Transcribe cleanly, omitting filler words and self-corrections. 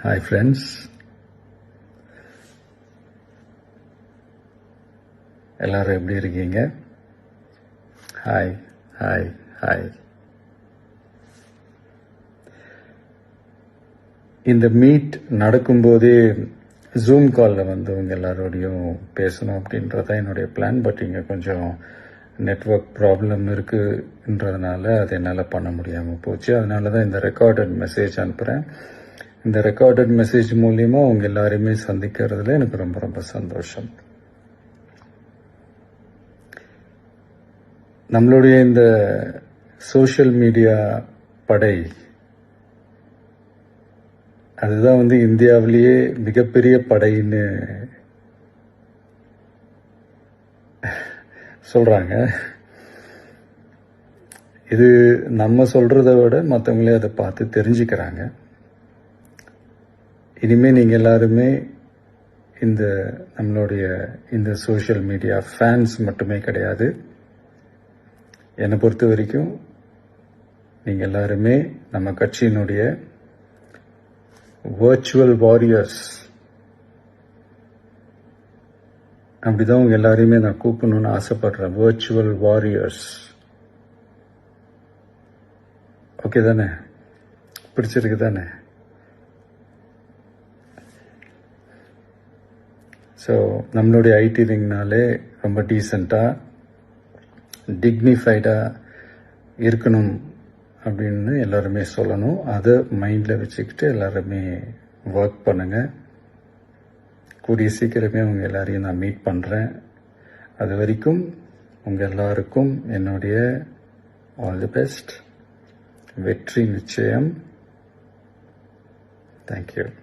Hi friends, எல்லாரும் எப்படி இருக்கீங்க? Hi hi hi. இந்த மீட் நடக்கும்போதே ஜூம் காலில் வந்து உங்க எல்லாரோடையும் பேசணும் அப்படின்றதான் என்னுடைய பிளான். பட் இங்கே கொஞ்சம் நெட்வொர்க் ப்ராப்ளம் இருக்குன்றதுனால அது என்னால் பண்ண முடியாமல் போச்சு. அதனால தான் இந்த ரெக்கார்டட் மெசேஜ் அனுப்புகிறேன். இந்த ரெக்கார்டட் மெசேஜ் மூலியமா அவங்க எல்லாரையுமே சந்திக்கிறதுல எனக்கு ரொம்ப ரொம்ப சந்தோஷம். நம்மளுடைய இந்த சோஷியல் மீடியா படை அதுதான் வந்து இந்தியாவிலேயே மிகப்பெரிய படைன்னு சொல்றாங்க. இது நம்ம சொல்றதை விட மற்றவங்களே அதை பார்த்து தெரிஞ்சுக்கிறாங்க. இனிமேல் நீங்கள் எல்லாருமே இந்த நம்மளுடைய இந்த சோஷியல் மீடியா ஃபேன்ஸ் மட்டுமே கிடையாது. என்னை பொறுத்த வரைக்கும் நீங்கள் எல்லாருமே நம்ம கட்சியினுடைய வர்ச்சுவல் வாரியர்ஸ். அப்படிதான் உங்க எல்லாரையுமே நான் கூப்பிடணும்னு ஆசைப்படுறேன். Virtual warriors. ஓகே தானே? பிடிச்சிருக்கு தானே? ஸோ நம்மளுடைய ஐடி ரிங்னாலே ரொம்ப டீசெண்டாக டிக்னிஃபைடாக இருக்கணும் அப்படின்னு எல்லாருமே சொல்லணும். அதை மைண்டில் வச்சுக்கிட்டு எல்லாருமே ஒர்க் பண்ணுங்கள். கூடிய சீக்கிரமே அவங்க எல்லாரையும் நான் மீட் பண்ணுறேன். அது வரைக்கும் உங்கள் எல்லாருக்கும் என்னுடைய ஆல் தி பெஸ்ட். வெற்றி நிச்சயம். தேங்க்யூ.